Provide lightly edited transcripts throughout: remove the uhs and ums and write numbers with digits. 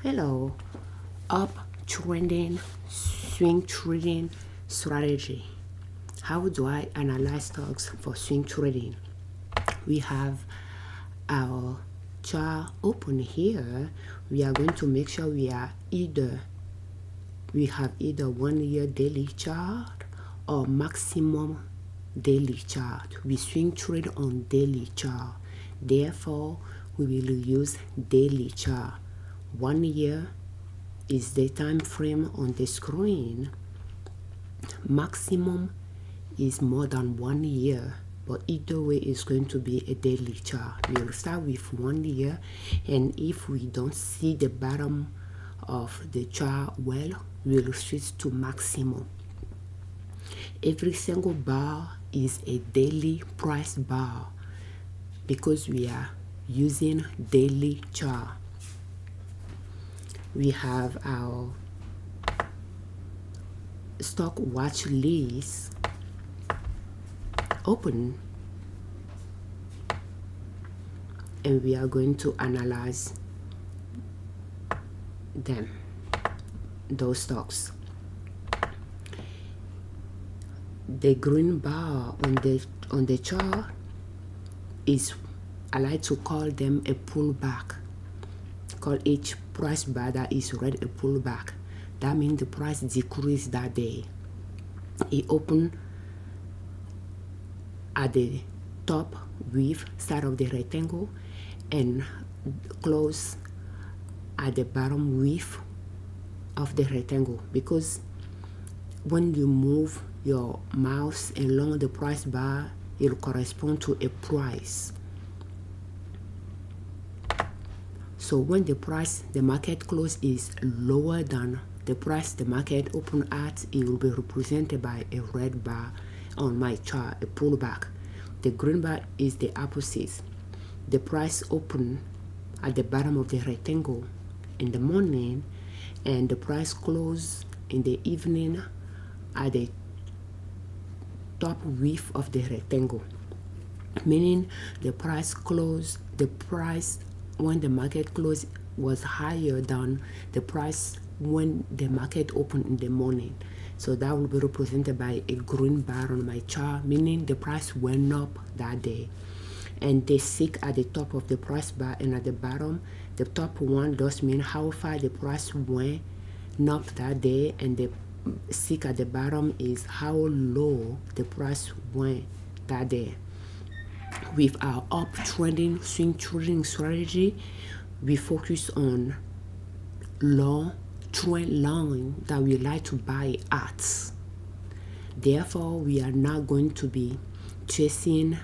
Hello, uptrending swing trading strategy. How do I analyze stocks for swing trading? We have our chart open here. We are going to make sure we have either 1 year daily chart or maximum daily chart. We swing trade on daily chart. Therefore, we will use daily chart. 1 year is the time frame on the screen. Maximum is more than 1 year, but either way is going to be a daily chart. We'll start with 1 year, and if we don't see the bottom of the chart well, we'll switch to maximum. Every single bar is a daily price bar because we are using daily chart. We have our stock watch list open, and we are going to analyze those stocks. The green bar on the chart is, I like to call them a pullback. Call each price bar that is red a pullback. That means the price decreased that day. It opened at the top width side of the rectangle and close at the bottom width of the rectangle, because when you move your mouse along the price bar, it will correspond to a price. So when the market close is lower than the price the market open at, it will be represented by a red bar on my chart, a pullback. The green bar is the opposite. The price open at the bottom of the rectangle in the morning, and the price close in the evening at the top width of the rectangle, meaning the price when the market close was higher than the price when the market opened in the morning. So that will be represented by a green bar on my chart, meaning the price went up that day. And they stick at the top of the price bar, and at the bottom, the top one does mean how far the price went up that day, and the stick at the bottom is how low the price went that day. With our uptrending swing trading strategy, we focus on long trend line that we like to buy at. Therefore, we are not going to be chasing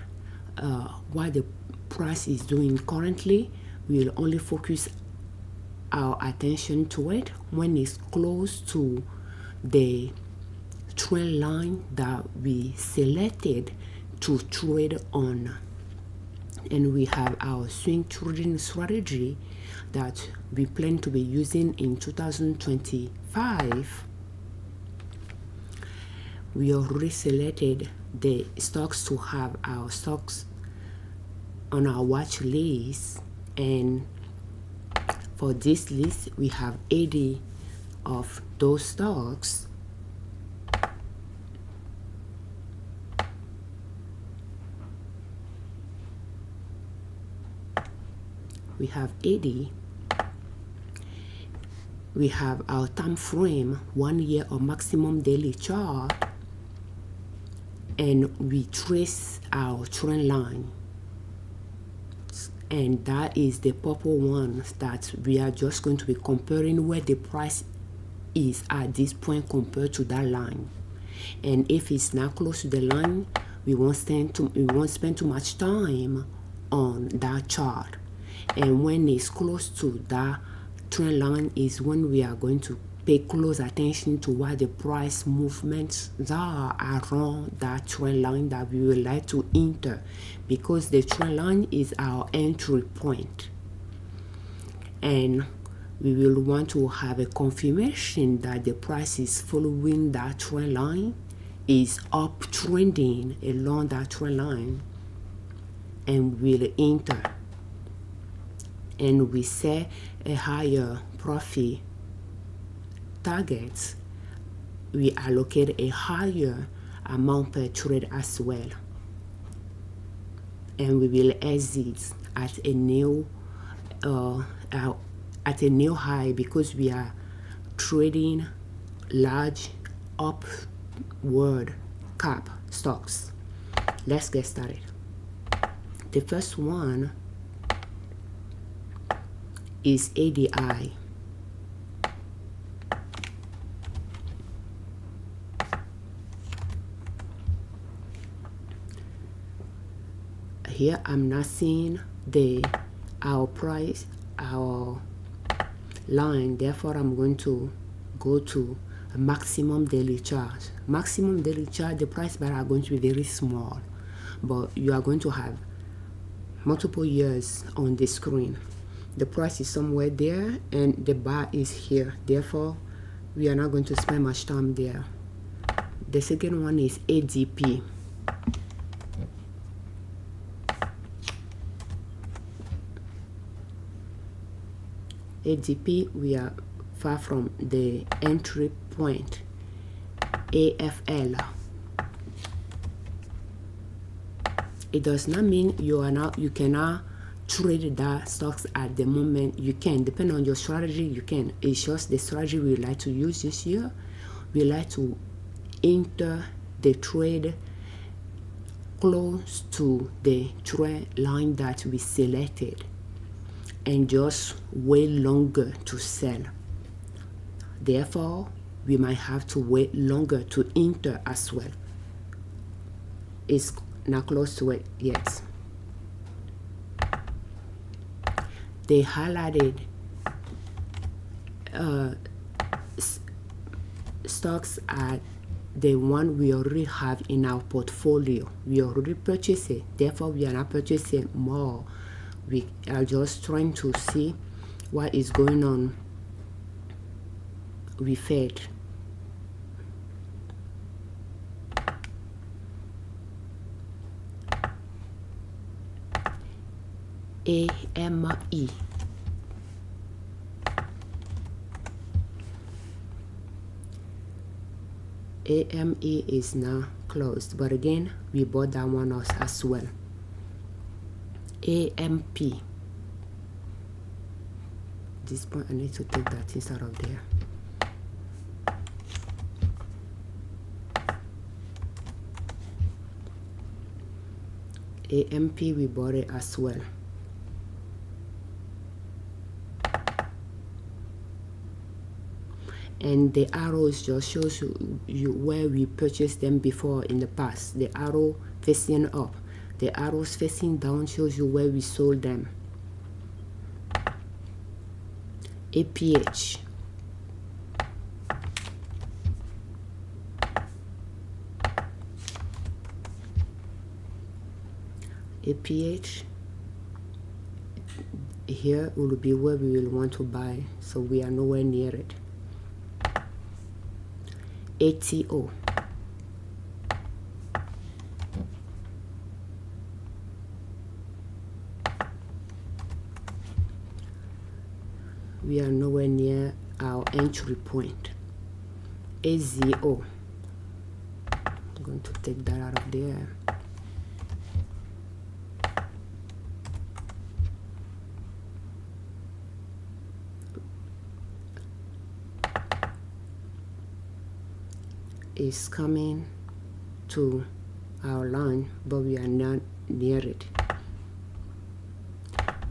what the price is doing currently. We will only focus our attention to it when it's close to the trend line that we selected to trade on. And we have our swing trading strategy that we plan to be using in 2025. We already selected the stocks to have our stocks on our watch list, and for this list we have 80 of those stocks. We have 80. We have our time frame, 1 year or maximum daily chart, and we trace our trend line. And that is the purple one that we are just going to be comparing where the price is at this point compared to that line. And if it's not close to the line, we won't spend too much time on that chart. And when it's close to that trend line is when we are going to pay close attention to what the price movements are around that trend line that we would like to enter, because the trend line is our entry point. And we will want to have a confirmation that the price is following that trend line, is uptrending along that trend line, and will enter. and we set a higher profit target, we allocate a higher amount per trade as well, and we will exit at a new high because we are trading large upward cap stocks. Let's get started. The first one is ADI. Here I'm not seeing our price, our line, therefore I'm going to go to a maximum daily charge. Maximum daily charge, the price bar are going to be very small, but you are going to have multiple years on the screen. The price is somewhere there and the bar is here, therefore we are not going to spend much time there. The second one is ADP. ADP, we are far from the entry point. AFL, it does not mean you cannot trade that stocks at the moment. You can, depending on your strategy, you can. It's just the strategy we like to use this year. We like to enter the trade close to the trend line that we selected and just wait longer to sell. Therefore, we might have to wait longer to enter as well. It's not close to it yet. They highlighted stocks at the one we already have in our portfolio. We already purchased it, therefore we are not purchasing more. We are just trying to see what is going on with it. AME. AME is now closed, but again we bought that one as well. AMP. At this point I need to take that inside of there. AMP, we bought it as well. And the arrows just shows you where we purchased them before in the past. The arrow facing up, the arrows facing down shows you where we sold them. APH. APH, here will be where we will want to buy, so we are nowhere near it. ATO. We are nowhere near our entry point. AZO. I'm going to take that out of there. Is coming to our line, but we are not near it.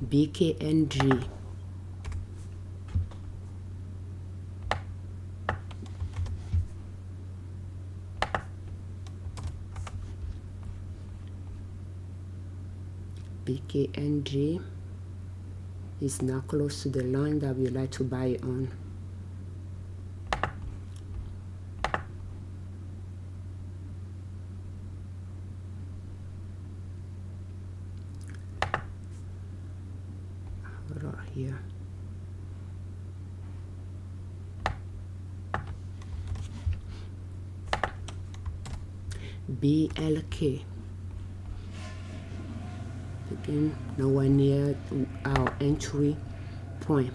BKNG. BKNG is now close to the line that we like to buy on. Right here. BLK. in nowhere near our entry point.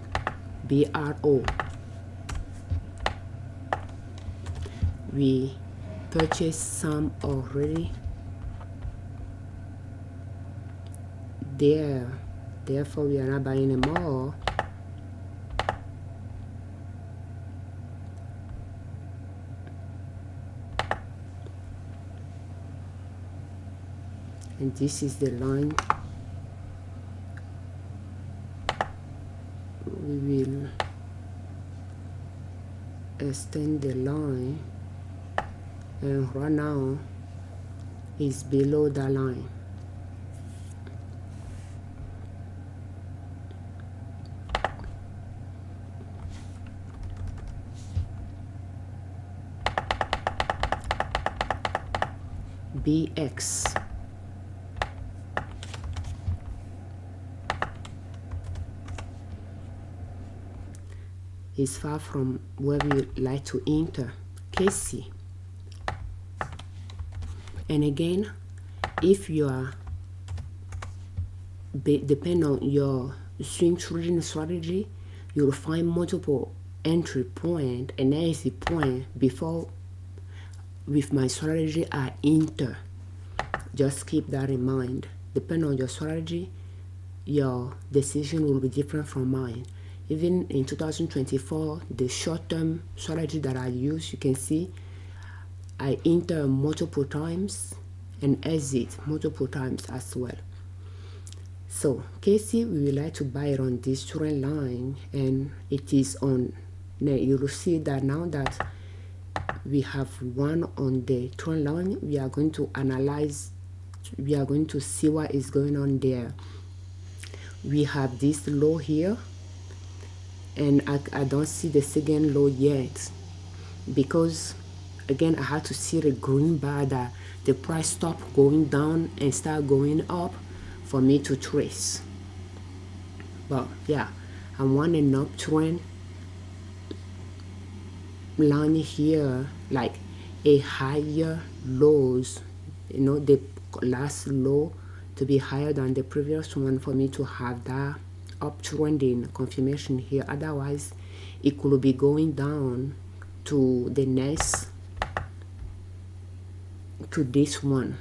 BRO. We purchased some already. Therefore we are not buying more. And this is the line. We will extend the line, and right now is below the line. BX. Is far from where we like to enter. KC. And again, if you are depend on your swing trading strategy, you'll find multiple entry point and exit point before. With my strategy, I enter. Just keep that in mind. Depending on your strategy, your decision will be different from mine. Even in 2024, the short-term strategy that I use, you can see I enter multiple times and exit multiple times as well. So KC, we would like to buy it on this trend line, and it is on. Now you will see that now that we have one on the trend line, we are going to analyze. We are going to see what is going on there. We have this low here, and I don't see the second low yet, because again I had to see the green bar that the price stop going down and start going up for me to trace. But yeah, I want an uptrend line here, like a higher lows, the last low to be higher than the previous one for me to have that uptrending confirmation here. Otherwise it could be going down to the next, to this one.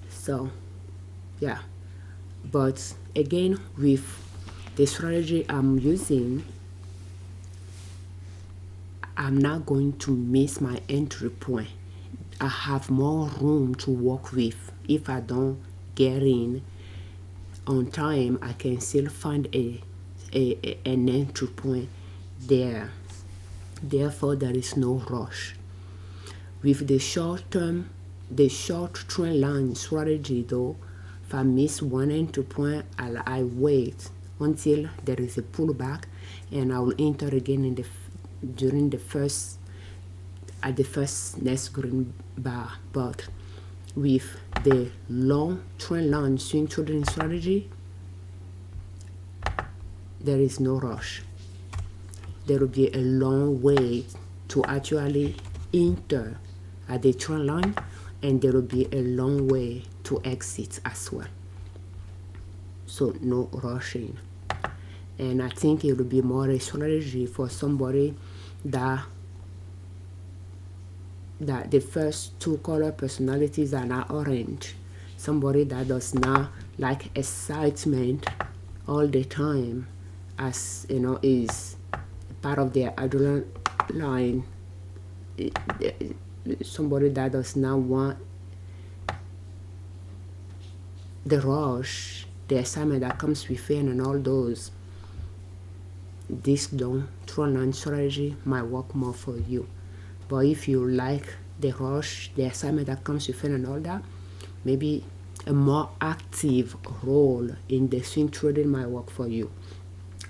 So yeah, but again, with the strategy I'm using, I'm not going to miss my entry point. I have more room to work with. If I don't get in on time, I can still find an entry point there. Therefore, there is no rush. With the short term, the short trend line strategy though, if I miss one entry point, I wait until there is a pullback, and I will enter again in during the first, at the first next green bar. But with the long trend line swing trading strategy, there is no rush. There will be a long wait to actually enter at the trend line, and there will be a long way to exit as well. So no rushing. And I think it will be more a strategy for somebody that the first two color personalities are not orange. Somebody that does not like excitement all the time, as is part of their adrenaline. Somebody that does not want the rush, the excitement that comes with it, and all those. This trend line strategy might work more for you. But if you like the rush, the excitement that comes with it and all that, maybe a more active role in the swing trading might work for you.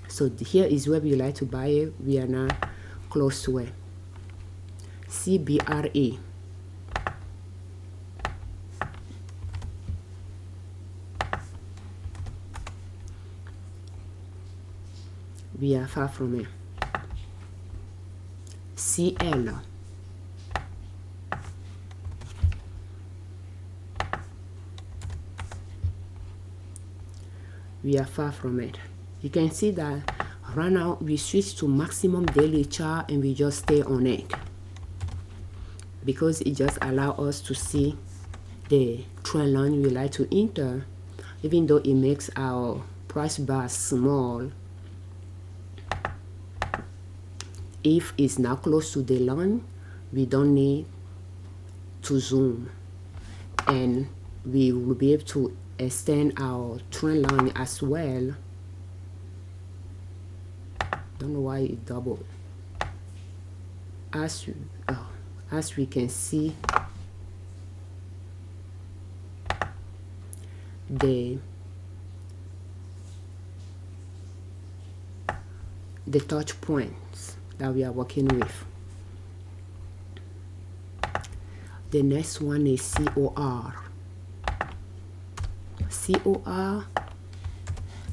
So here is where we like to buy it. We are now close to it. CBRE. We are far from it. CL. we are far from it. You can see that right now we switch to maximum daily chart and we just stay on it because it just allows us to see the trend line we like to enter. Even though it makes our price bar small, if it's not close to the line, we don't need to zoom, and we will be able to extend our trend line as well. Don't know why it doubled. As we can see, the touch points that we are working with. The next one is COR. COR,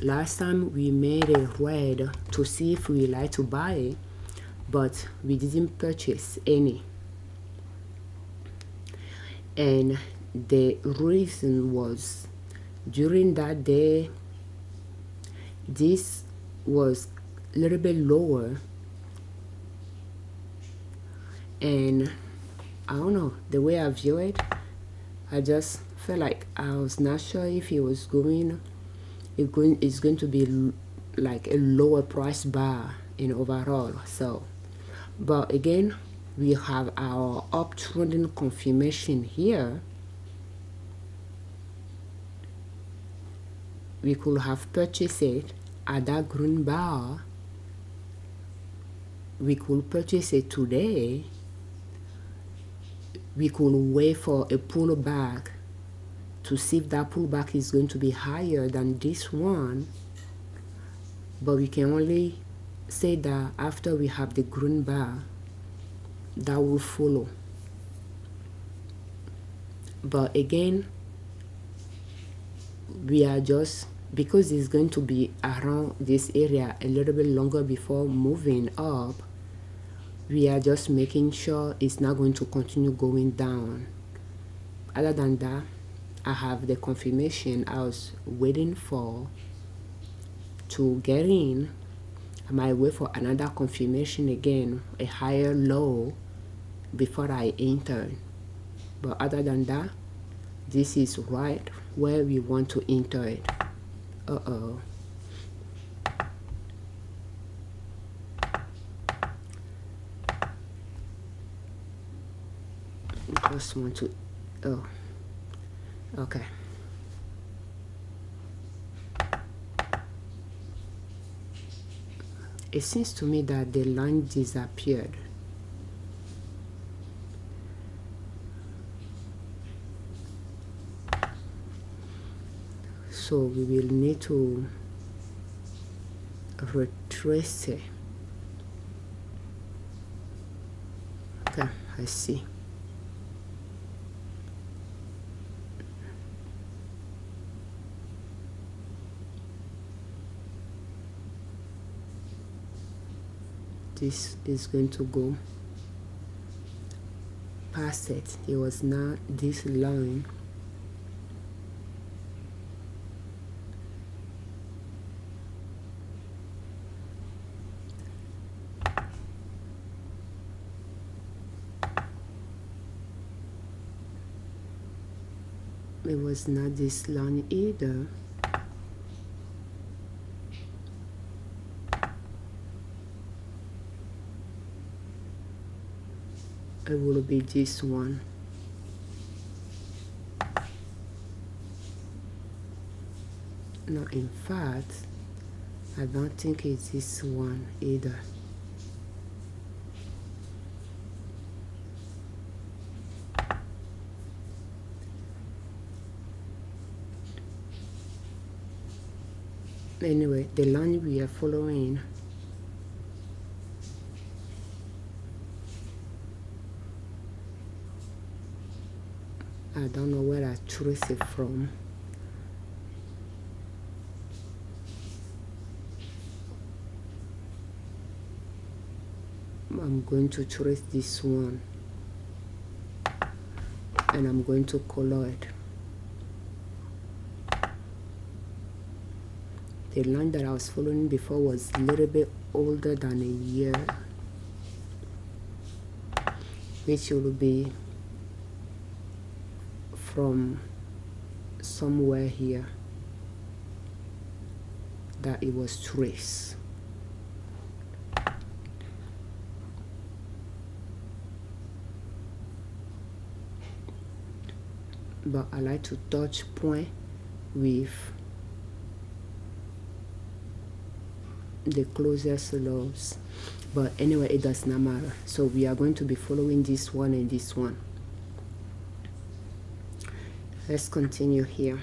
last time we made a red to see if we like to buy it, but we didn't purchase any. And the reason was, during that day, this was a little bit lower, and I don't know, the way I view it, I just felt like I was not sure if it's going to be like a lower price bar in overall. So, but again, we have our uptrending confirmation here. We could have purchased it at that green bar. We could purchase it today. We could wait for a pullback to see if that pullback is going to be higher than this one. But we can only say that after we have the green bar, that will follow. But again, we are just, because it's going to be around this area a little bit longer before moving up, we are just making sure it's not going to continue going down. Other than that, I have the confirmation I was waiting for to get in. I might wait for another confirmation again, a higher low, before I enter. But other than that, this is right where we want to enter it. Just want to, okay. It seems to me that the line disappeared. So we will need to retrace it. Okay, I see. This is going to go past it. It was not this line. It was not this line either. It will be this one. No, in fact, I don't think it's this one either. Anyway, the line we are following, I don't know where I trace it from. I'm going to trace this one and I'm going to color it. The line that I was following before was a little bit older than a year, which will be from somewhere here that it was traced. But I like to touch point with the closest lows. But anyway, it does not matter. So we are going to be following this one and this one. Let's continue here.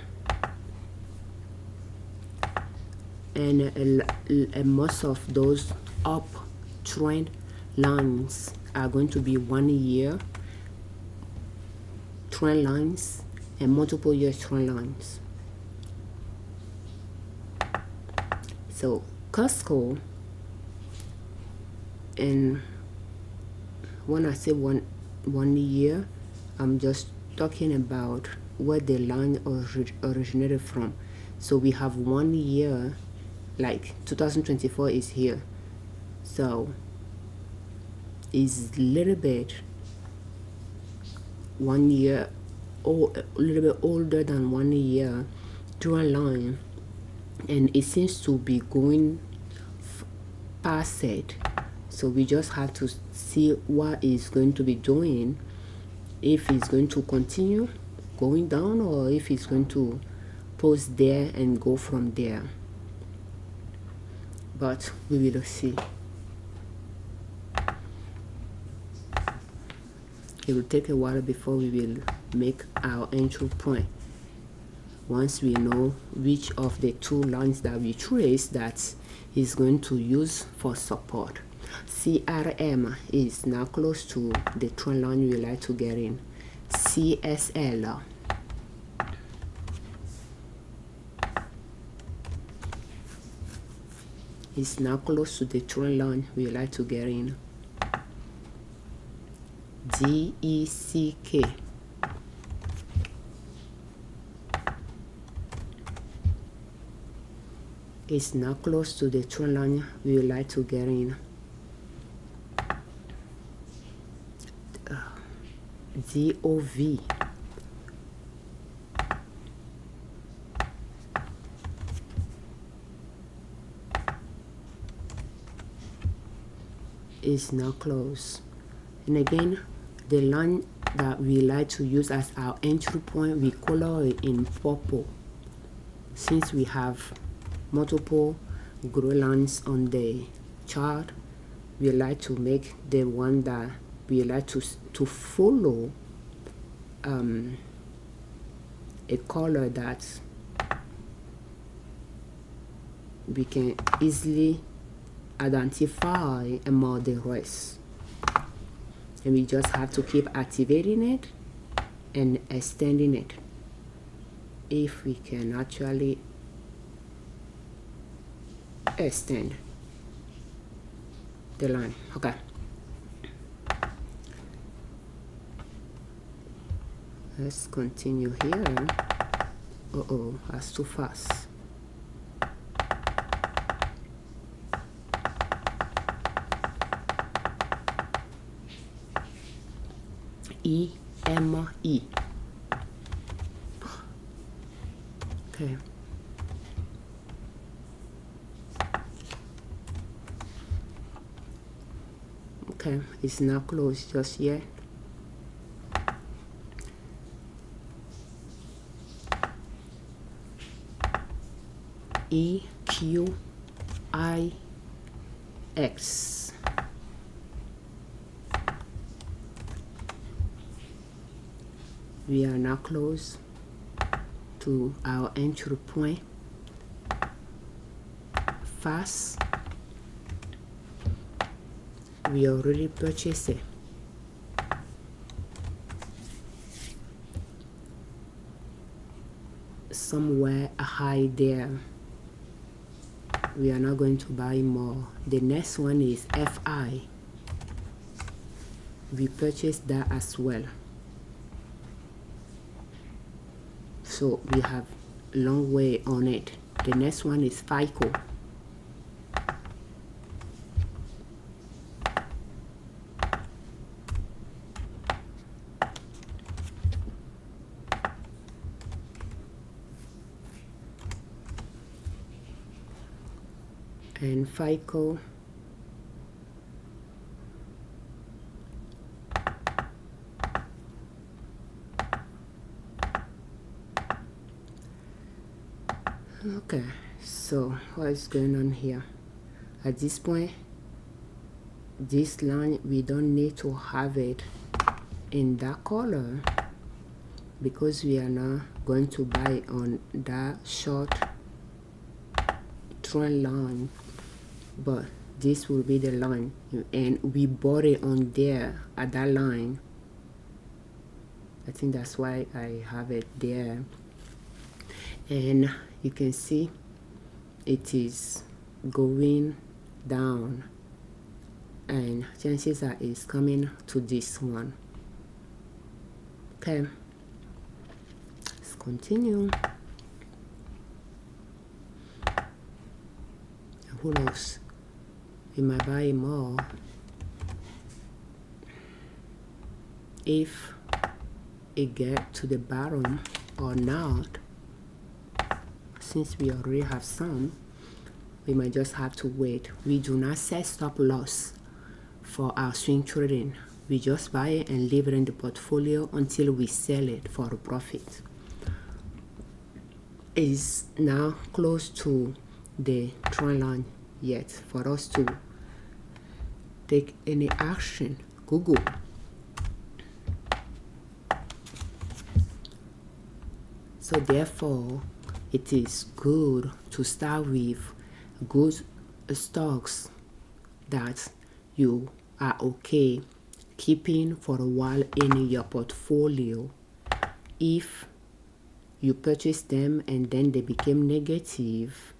And most of those uptrend lines are going to be 1 year trend lines and multiple year trend lines. So Costco, and when I say one year, I'm just talking about where the line originated from. So we have 1 year, like 2024 is here, so it's a little bit 1 year or a little bit older than 1 year trend line, and it seems to be going past it. So we just have to see what it's going to be doing, if it's going to continue going down or if it's going to pause there and go from there. But we will see. It will take a while before we will make our entry point. Once we know which of the two lines that we trace that is going to use for support. CRM is now close to the trend line we like to get in. CSL is now close to the trend line we like to get in. DECK is now close to the trend line we would like to get in. DOV is now close. And again, the line that we like to use as our entry point, we color it in purple. Since we have multiple gray lines on the chart, we like to make the one that we like to follow a color that we can easily identify among the rest. And we just have to keep activating it and extending it. If we can actually extend the line. Okay. Let's continue here. That's too fast. EME. Okay. Okay, it's not closed just yet. EQIX. We are now close to our entry point. Fast. We already purchased it. Somewhere high there. We are not going to buy more. The next one is FI. We purchased that as well. So we have a long way on it. The next one is FICO. And FICO okay, so what is going on here? At this point, this line, we don't need to have it in that color because we are now going to buy on that short trend line, but this will be the line, and we bought it on there at that line. I think that's why I have it there. And you can see it is going down, and chances are it's coming to this one. Okay, let's continue. Who knows, we might buy more if it get to the bottom or not. Since we already have some, we might just have to wait. We do not set stop loss for our swing trading. We just buy it and leave it in the portfolio until we sell it for a profit. It's now close to the trend line yet for us to take any action. Google. So therefore, it is good to start with good stocks that you are okay keeping for a while in your portfolio. If you purchase them and then they became negative,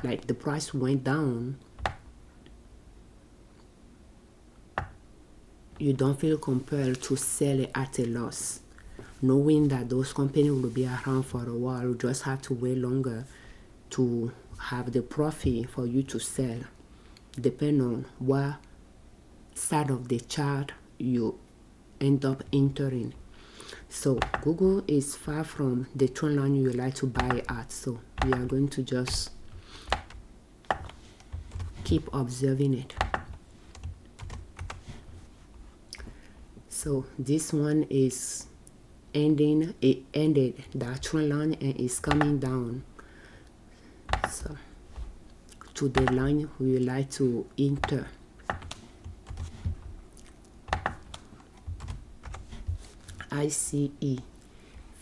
like the price went down, you don't feel compelled to sell it at a loss, knowing that those companies will be around for a while. You just have to wait longer to have the profit for you to sell, depending on what side of the chart you end up entering. So Google is far from the trend line you would like to buy at, so we are going to just keep observing it. So this one is ending, it ended that trend line and is coming down, so to the line we would like to enter. ICE,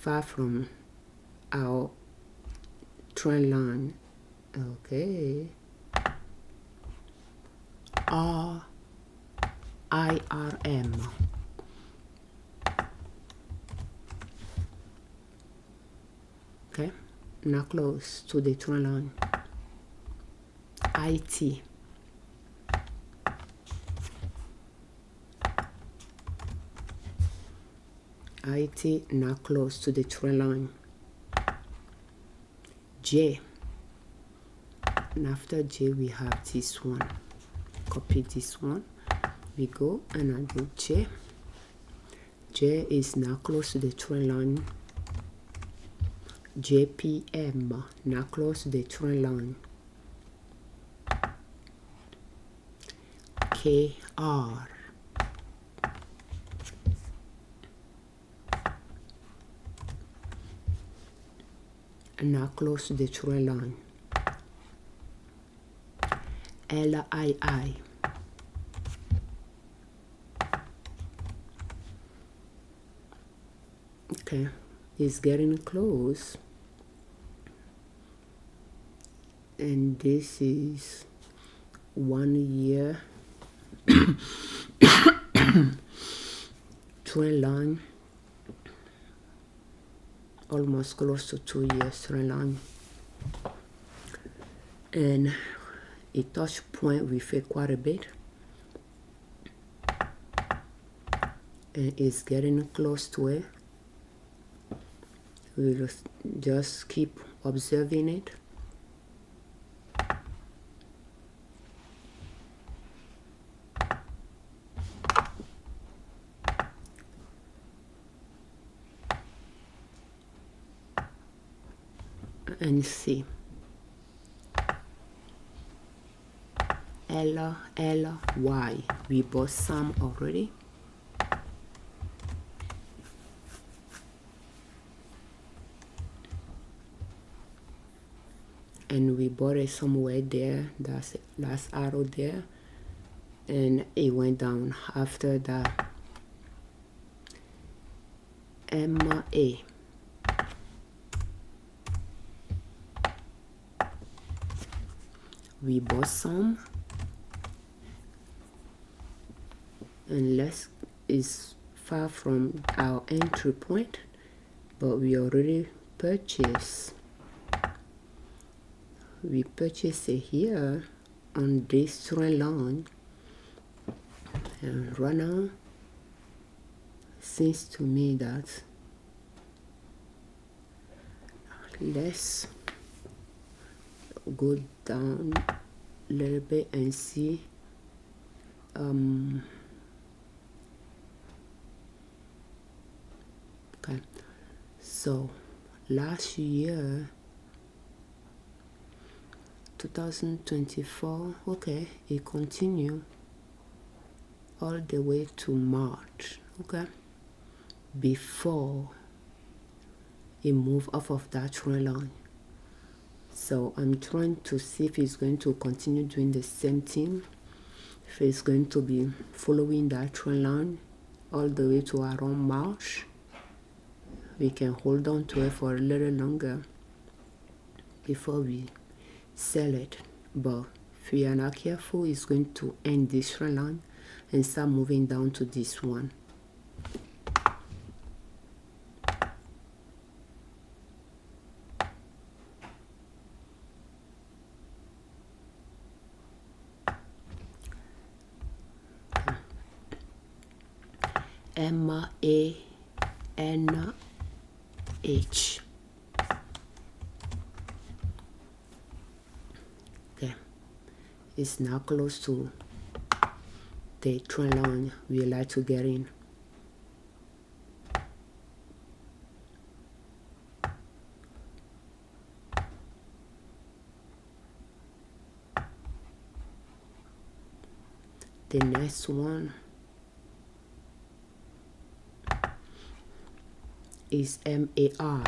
far from our trend line. Okay. IRM. Okay, now close to the trend line. IT. IT now close to the trend line. J. And after J we have this one. Copy this one. We go and I do J. J is now close to the trend line. JPM now close to the trend line. KR. Now close to the trend line. LII. Okay, it's getting close. And this is 1 year trend line, almost close to 2 years trend line, and it touched point with it quite a bit, and it's getting close to it. We'll just keep observing it and C. L.L.Y. We bought some already. And we bought it somewhere there. That's last arrow there. And it went down after that. M.A. We bought some. Unless it's far from our entry point, but we already purchased. We purchased it here on this trend line, and right now seems to me that let's go down a little bit and see. Okay, so last year 2024, okay, it continued all the way to March, okay, before it moved off of that trend line. So I'm trying to see if it's going to continue doing the same thing, if it's going to be following that trend line all the way to around March. We can hold on to it for a little longer before we sell it. But if we are not careful, it's going to end this trend line and start moving down to this one. M-A-N-H. Okay, it's now close to the trend line we like to get in. The next one is M-A-R.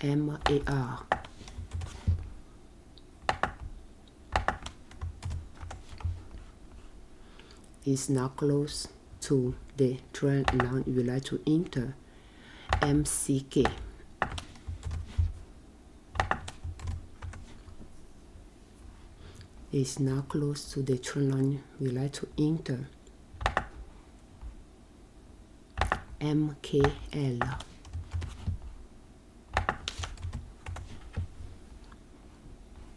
M-A-R. Is now close to the trend line you like to enter. M-C-K. Is now close to the trend line we like to enter. M-K-L.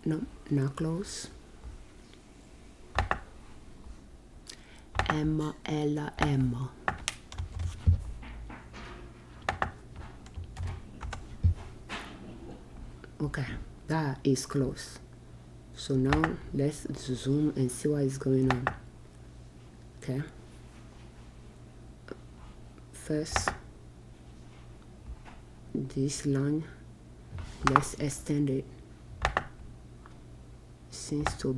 No, not close. M-L-M. Okay, that is close. So now let's zoom and see what is going on. Okay. First, this line, let's extend it. Seems to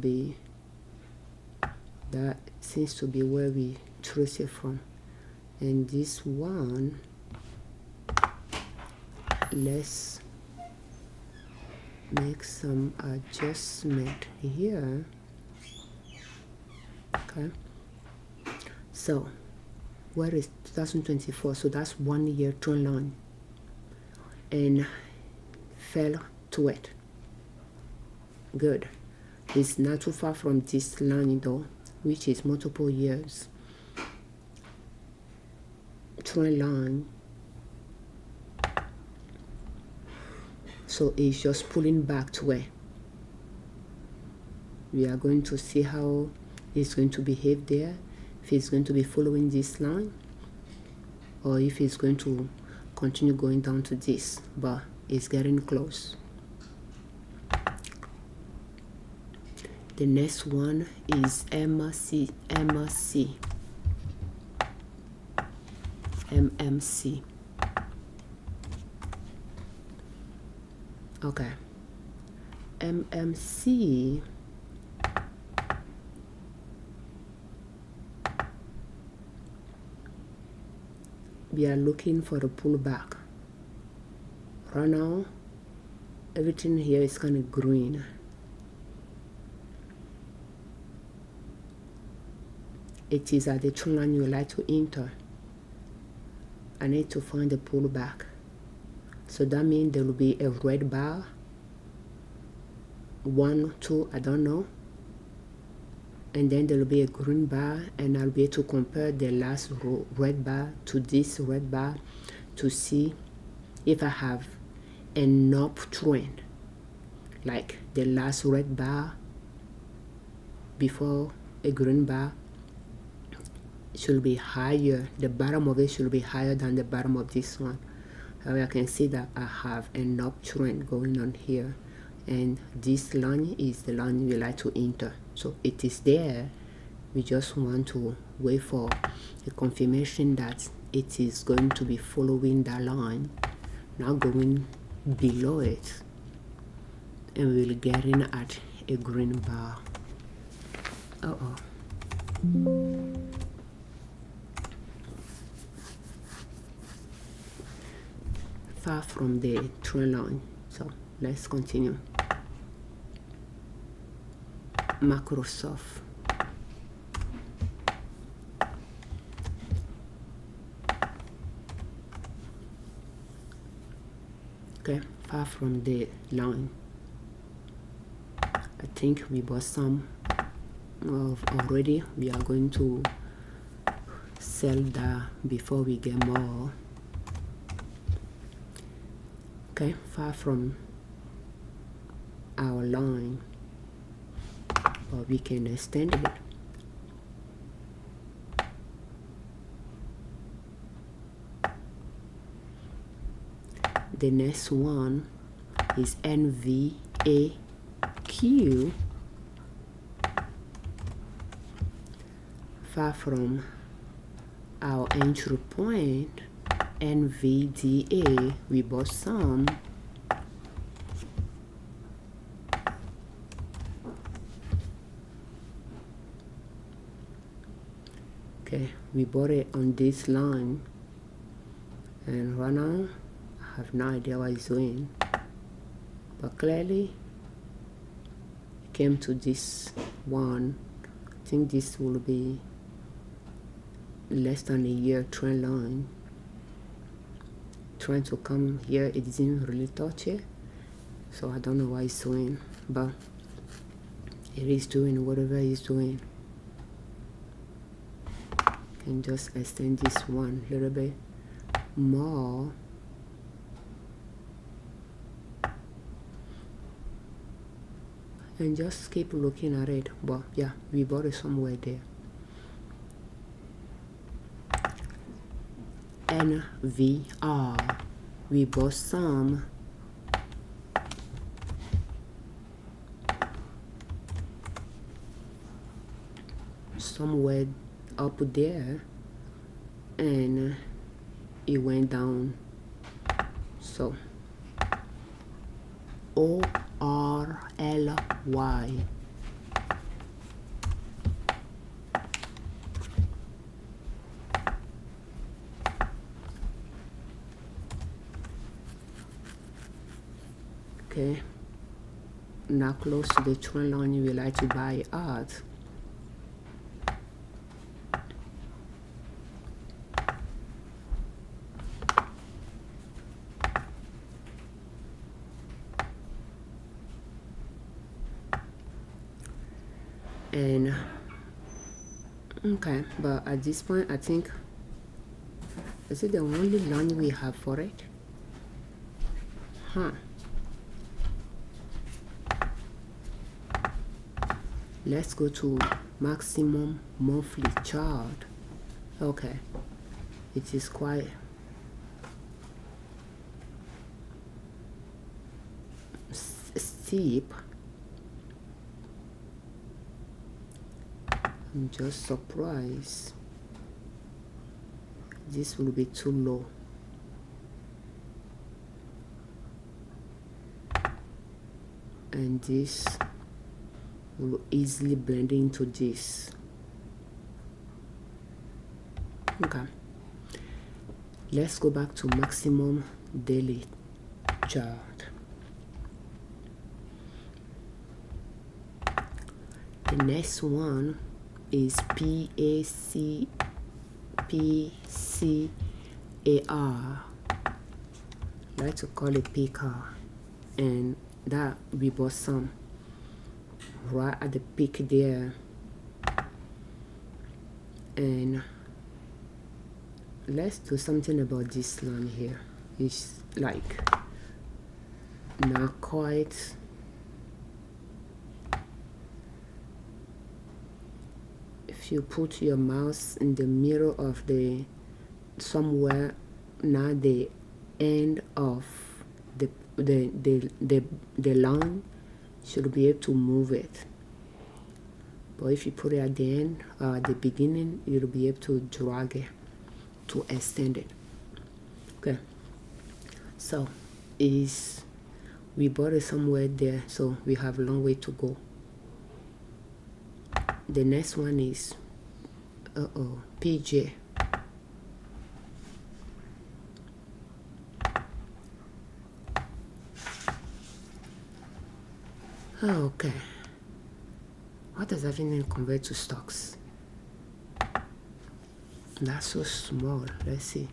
be where we trace it from. And this one, let's make some adjustment here. Okay, so where is 2024? So that's 1 year trend line, and fell to it. Good. It's not too far from this line though, which is multiple years trend line. So it's just pulling back to where we are going to see how it's going to behave there, if it's going to be following this line or if it's going to continue going down to this, but it's getting close. The next one is MMC. Okay. MMC we are looking for a pullback. Right now, everything here is kind of green. It is at the trend line you like to enter. I need to find the pullback. So that means there will be a red bar, 1, 2, I don't know. And then there will be a green bar, and I'll be able to compare the last red bar to this red bar to see if I have an uptrend, like the last red bar before a green bar should be higher. The bottom of it should be higher than the bottom of this one. I can see that I have an uptrend going on here, and this line is the line we like to enter. So it is there. We just want to wait for a confirmation that it is going to be following that line, not going below it, and we'll get in at a green bar. Far from the trend line, so let's continue. Microsoft. Okay, far from the line. I think we bought some of already. We are going to sell that before we get more. Okay, far from our line, but we can extend it. The next one is NVAQ. Far from our entry point. NVDA, we bought some. Okay, we bought it on this line, and right now I have no idea what it's doing, but clearly it came to this one. I think this will be less than a year trend line. Trying to come here, it didn't really touch it, so I don't know what it's doing, but it is doing whatever it's doing. And just extend this one a little bit more. And just keep looking at it. But yeah, we bought it somewhere there. NVR, we bought some. Somewhere up there, and it went down. So ORLY. Okay, now close to the trend line, you will like to buy out. And okay, but at this point I think, is it the only line we have for it? Let's go to maximum monthly chart. Okay, it is quite steep. I'm just surprised this will be too low. And this will easily blend into this. Okay, let's go back to maximum daily chart. The next one is PCAR. I like to call it PCAR, and that we bought some right at the peak there. And let's do something about this line here. It's like not quite. If you put your mouse in the middle of the somewhere, not the end of the line, should be able to move it. But if you put it at the end, at the beginning, you'll be able to drag it to extend it. Okay, so we bought it somewhere there, so we have a long way to go. The next one is PJ. Okay, what does that mean convert to stocks? That's so small. Let's see.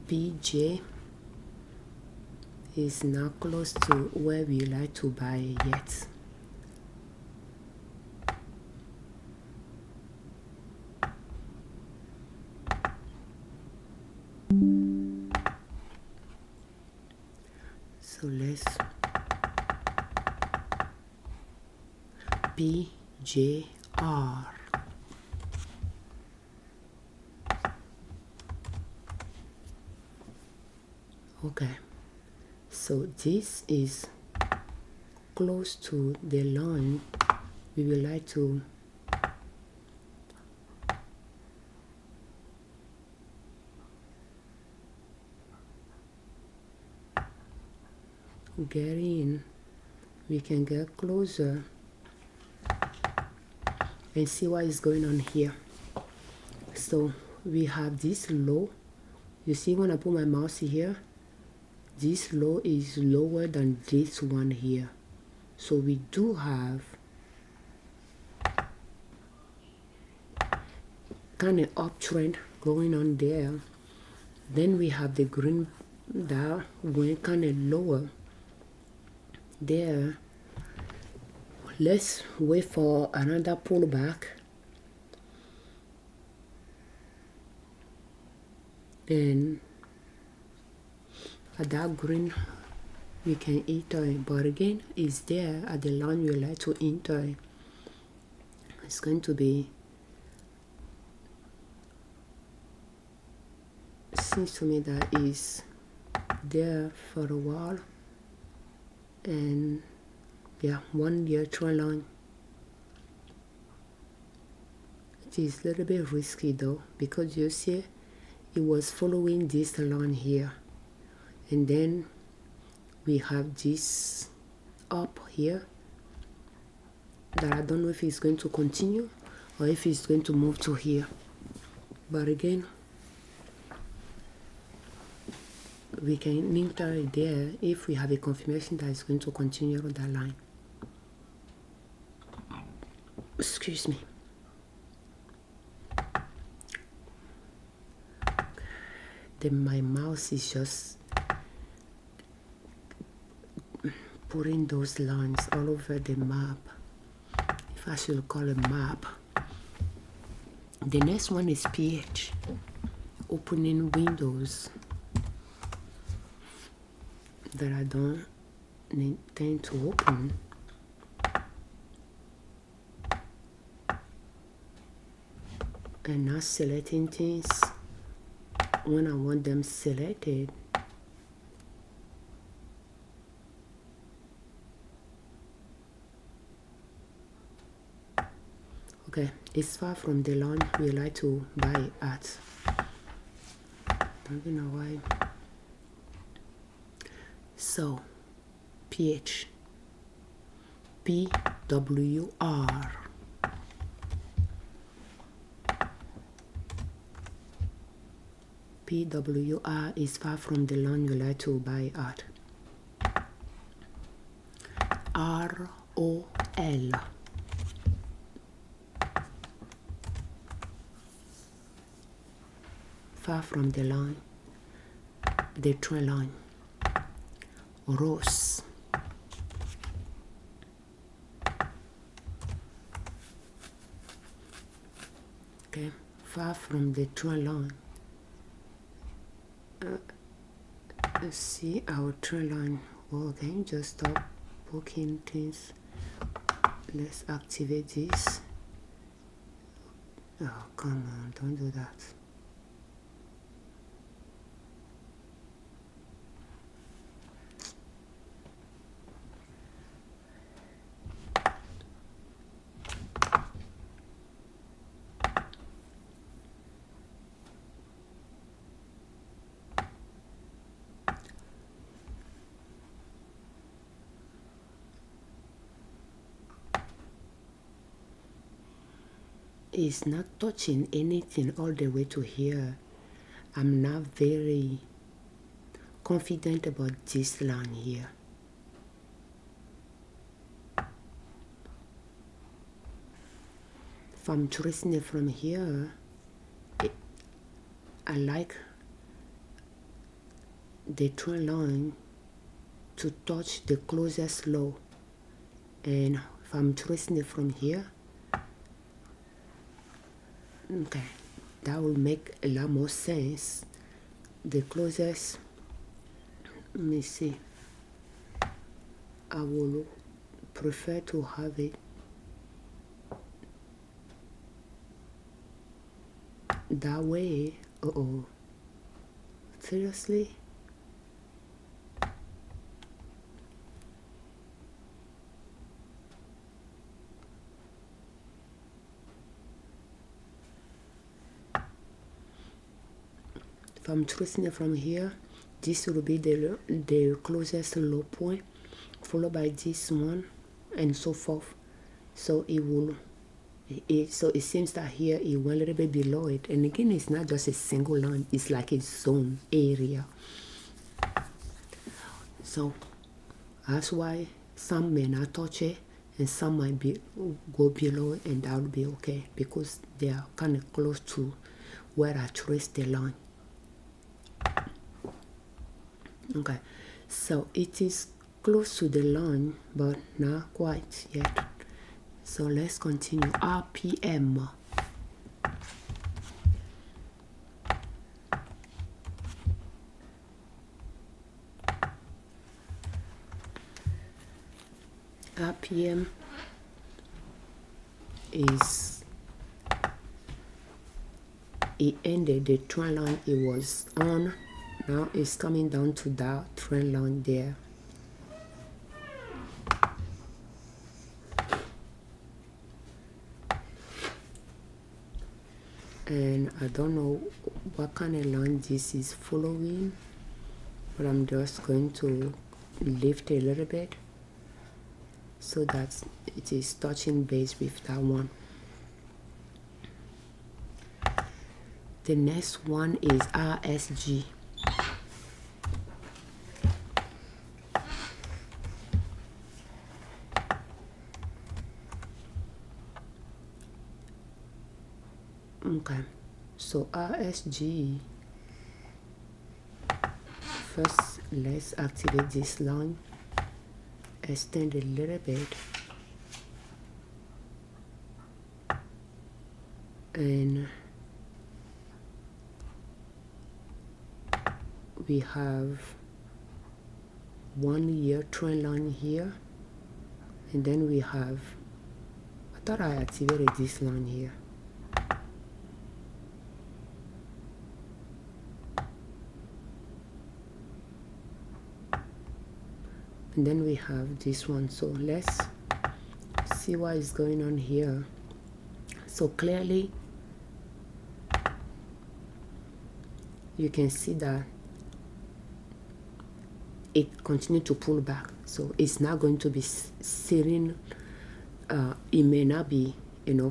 PJ is not close to where we like to buy yet. So let's PJR. Okay, so this is close to the line we would like to get in. We can get closer and see what is going on here. So we have this low. You see when I put my mouse here, this low is lower than this one here. So we do have kind of uptrend going on there. Then we have the green that went kind of lower there. Let's wait for another pullback. Then at that green we can enter it, but again it's there at the line we like to enter it. It's going to be, seems to me that is there for a while. And yeah, 1 year trend line. It is a little bit risky though, because you see it was following this line here, and then we have this up here that I don't know if it's going to continue or if it's going to move to here. But again, we can enter it there if we have a confirmation that it's going to continue on that line. Excuse me. Then my mouse is just putting those lines all over the map, if I should call it map. The next one is PH, opening windows. that I don't intend to open. And not selecting things when I want them selected. Okay, it's far from the line we like to buy at. Don't know why. So, PH, PWR. PWR is far from the line you like to buy at. ROL. Far from the line, the trend line. Rose. Okay, far from the trend line. Let's see our trend line. Okay, just stop booking things. Let's activate this. Oh, come on, don't do that. It's not touching anything all the way to here. I'm not very confident about this line here. If I'm tracing it from here, I like the trend line to touch the closest low. And if I'm tracing it from here, okay, that will make a lot more sense. The closest, let me see, I will prefer to have it that way. Seriously? If I'm tracing it from here, this will be the closest low point, followed by this one, and so forth. So it will, so it seems that here it went a little bit below it. And again, it's not just a single line, it's like a zone area. So that's why some may not touch it, and some might go below it, and that will be okay because they are kind of close to where I traced the line. Okay, so it is close to the line, but not quite yet. So let's continue. RPM. RPM is, it ended the trend line it was on. Now it's coming down to that trend line there. And I don't know what kind of line this is following, but I'm just going to lift a little bit so that it is touching base with that one. The next one is RSG. Okay, so RSG, first let's activate this line, extend a little bit, and we have 1 year trend line here, and then we have, I thought I activated this line here. And then we have this one. So let's see what is going on here. So clearly you can see that it continued to pull back. So it's not going to be sitting, it may not be,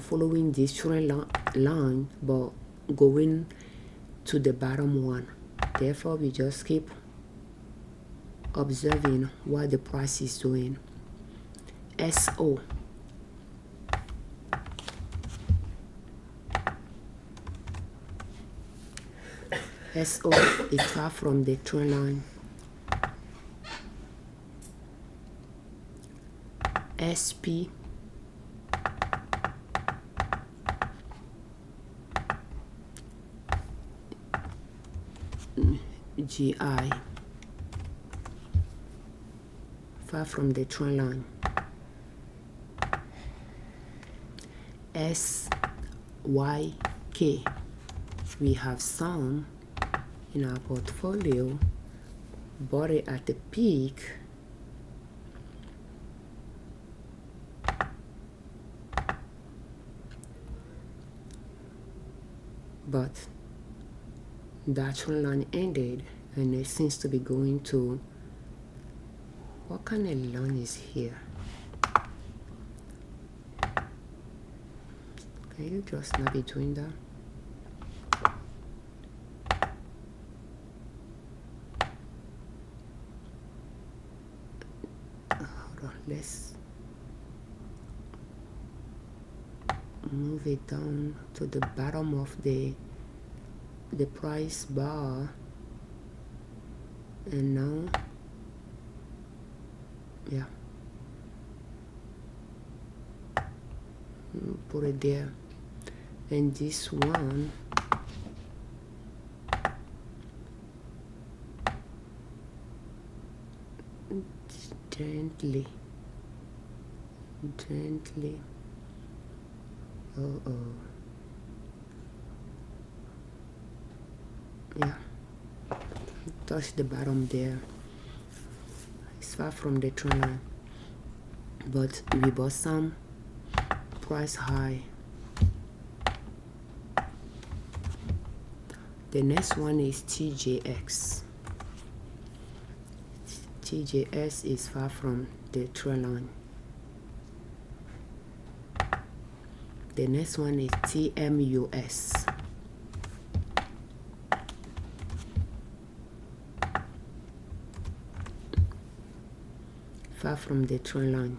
following this trend line, but going to the bottom one. Therefore, we just keep observing what the price is doing. SO. SO is far from the trend line. SP GI far from the trend line. SYK, we have some in our portfolio, bought it at the peak, but that trend line ended and it seems to be going to, what kind of line is here? Can you just not be doing that? Hold on, let's move it down to the bottom of the price bar, and now, yeah, put it there. And this one, gently, yeah, touch the bottom there. It's far from the trend line, but we bought some price high. The next one is TJX. TJX is far from the trend line. The next one is TMUS. Far from the trend line.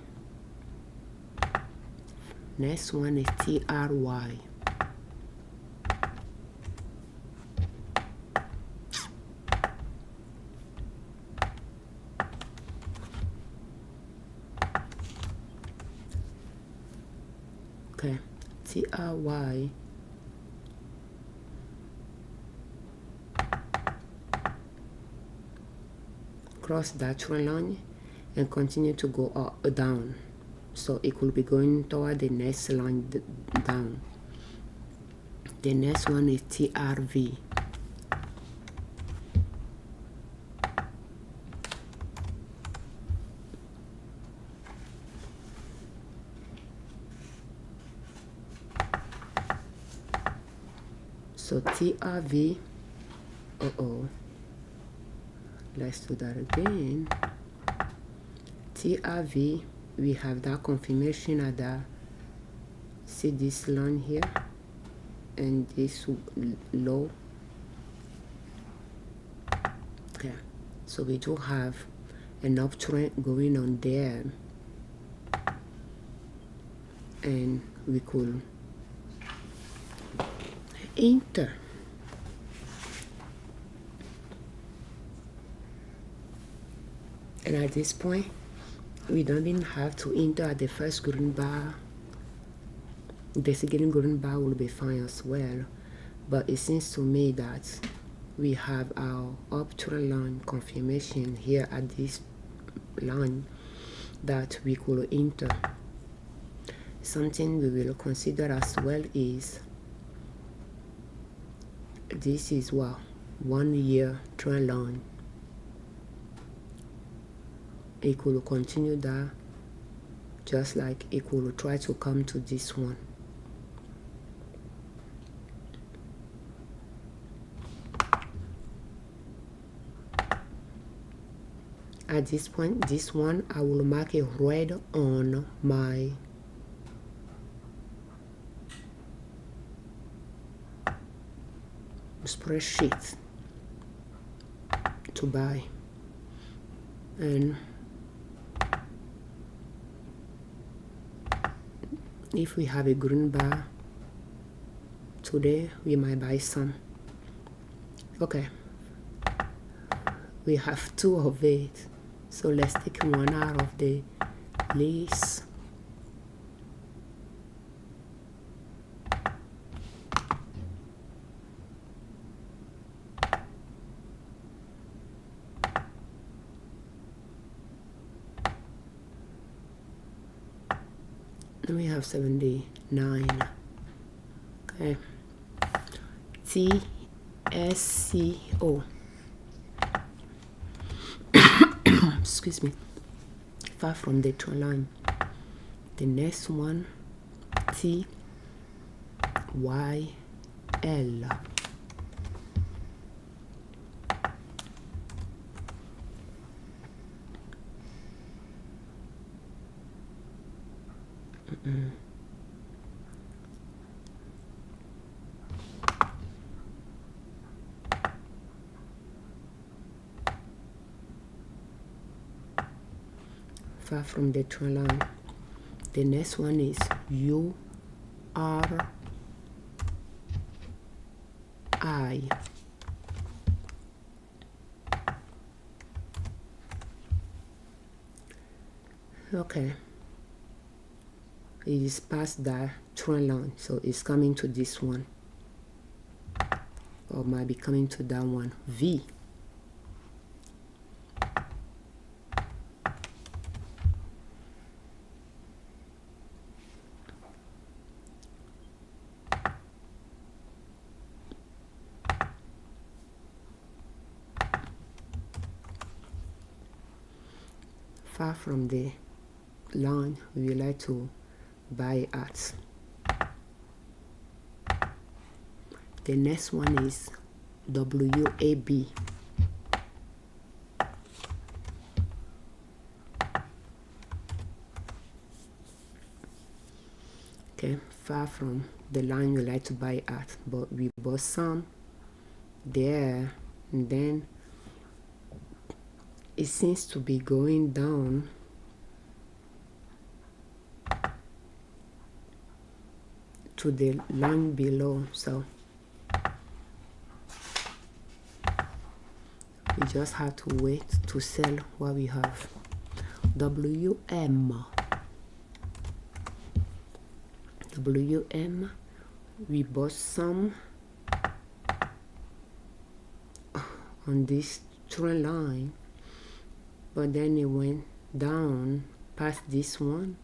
Next one is TRY. Okay, TRY cross that trend line and continue to go up down, so it could be going toward the next line down. The next one is TRV. So TRV, let's do that again. TRV, we have that confirmation at that, see this line here and this low. Okay, so we do have an uptrend going on there, and we could enter. And at this point, we don't even have to enter at the first green bar. The second green bar will be fine as well, but it seems to me that we have our uptrend line confirmation here at this line that we could enter. Something we will consider as well is this is what 1 year trend line. It could continue that, just like it could try to come to this one. At this point, this one I will mark a red on my spreadsheet to buy, and if we have a green bar today, we might buy some. Okay, we have 2 of it, so let's take one out of the list. Then we have 79. Okay, TSCO. Excuse me. Far from the trend line. The next one, TYL. Far from the trend line. The next one is URI. Okay, it is past that trend line, so it's coming to this one, or might be coming to that one. V. Far from the line we would like to buy at. The next one is WAB. Okay, far from the line we like to buy at, but we bought some there, and then it seems to be going down to the line below, so we just have to wait to sell what we have. WM, we bought some on this trend line, but then it went down past this one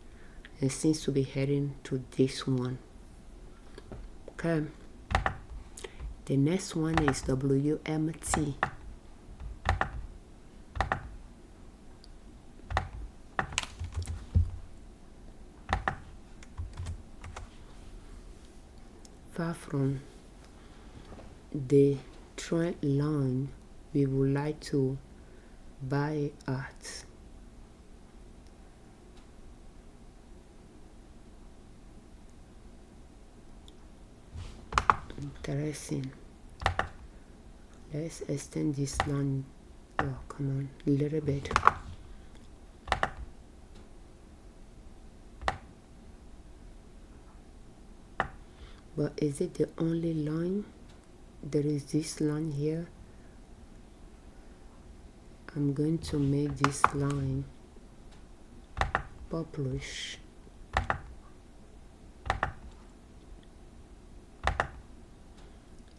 and seems to be heading to this one. Okay, the next one is WMT. Far from the trend line we would like to buy at. Interesting. Let's extend this line. Oh, come on, a little bit. But is it the only line? There is this line here. I'm going to make this line purplish.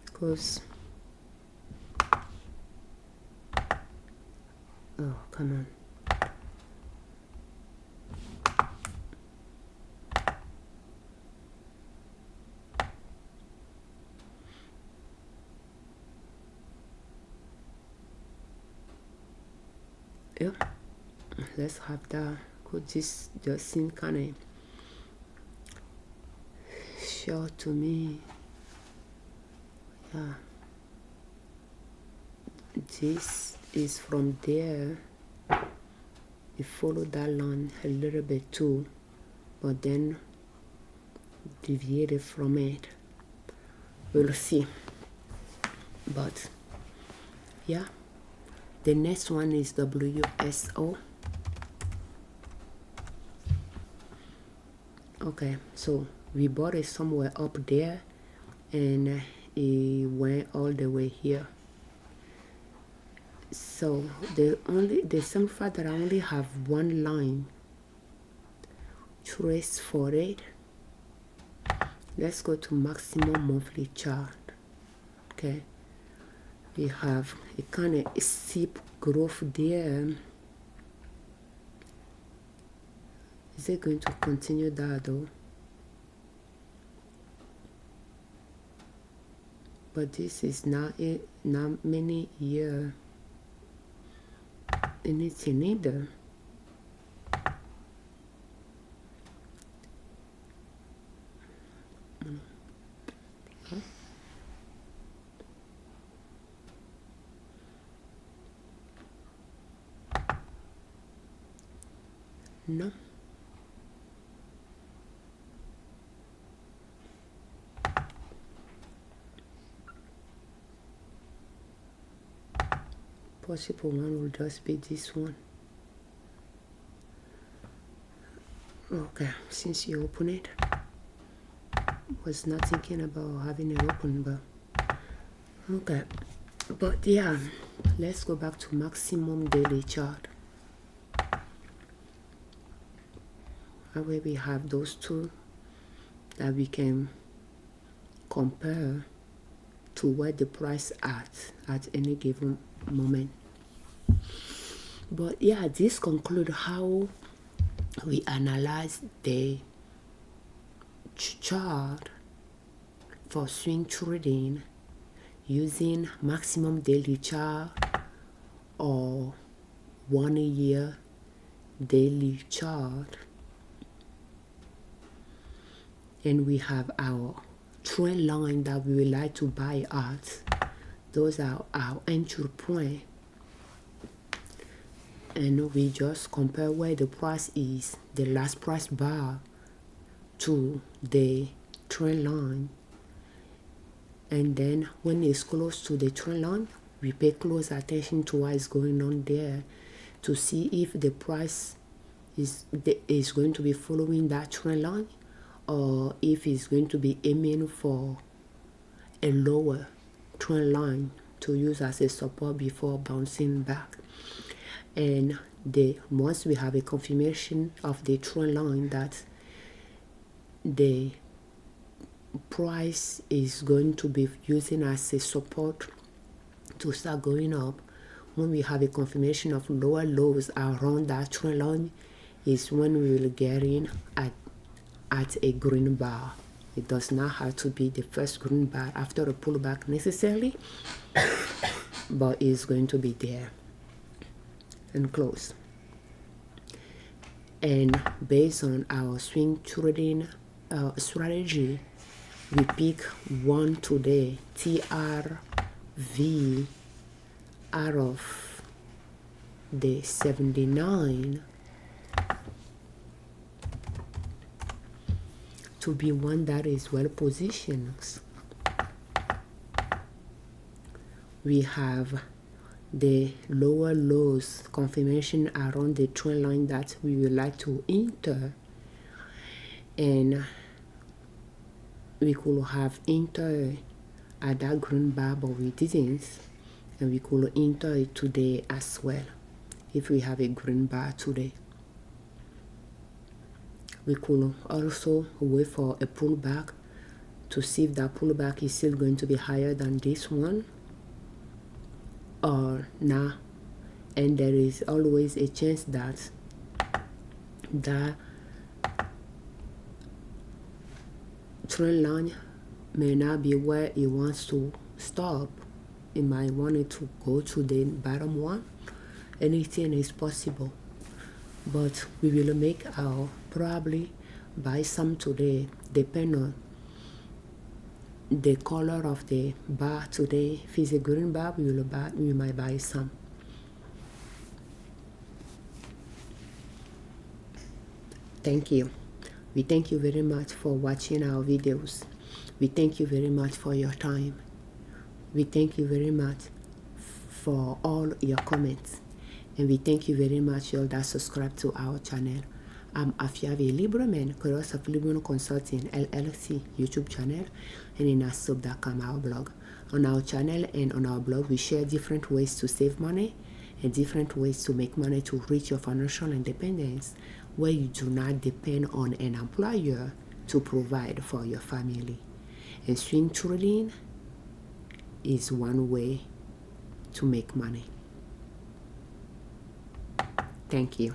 Because, oh, come on. Yeah, let's have that. Could this just seem kind of short to me? Yeah, this is from there. We follow that line a little bit too, but then deviated from it. We'll see. But yeah, the next one is WSO. Okay, so we bought it somewhere up there and it went all the way here. So the simple fact that I only have one line trace for it. Let's go to maximum monthly chart. Okay, we have a kind of steep growth there. Is it going to continue that though? But this is not many year anything either. No. Possible one will just be this one. Okay, since you open it, was not thinking about having it open, but okay. But yeah, let's go back to maximum daily chart. That way we have those two that we can compare to where the price at any given moment. But yeah, this concludes how we analyze the chart for swing trading using maximum daily chart or 1 year daily chart. And we have our trend line that we would like to buy at. Those are our entry point. And we just compare where the price is, the last price bar, to the trend line. And then when it's close to the trend line, we pay close attention to what is going on there to see if the price is going to be following that trend line, or if it's going to be aiming for a lower trend line to use as a support before bouncing back. And once we have a confirmation of the trend line that the price is going to be using as a support to start going up, when we have a confirmation of lower lows around that trend line, is when we will get in at a green bar. It does not have to be the first green bar after a pullback necessarily, but it's going to be there and close. And based on our swing trading strategy, we pick one today, TRV, out of the 79 to be one that is well positioned. We have the lower lows confirmation around the trend line that we would like to enter, and we could have entered at that green bar, but we didn't, and we could enter it today as well if we have a green bar today. We could also wait for a pullback to see if that pullback is still going to be higher than this one or not. And there is always a chance that that trend line may not be where it wants to stop. It might want it to go to the bottom one, anything is possible. But we will make our probably buy some today, depend on the color of the bar today. If it's a green bar, we might buy some. Thank you. We thank you very much for watching our videos. We thank you very much for your time. We thank you very much for all your comments. And we thank you very much, y'all that subscribe to our channel. I'm Afiavi Liberman, Chorus of Liberman Consulting, L.L.C YouTube channel, and in asub.com, our blog. On our channel and on our blog, we share different ways to save money and different ways to make money to reach your financial independence, where you do not depend on an employer to provide for your family. And swing trading is one way to make money. Thank you.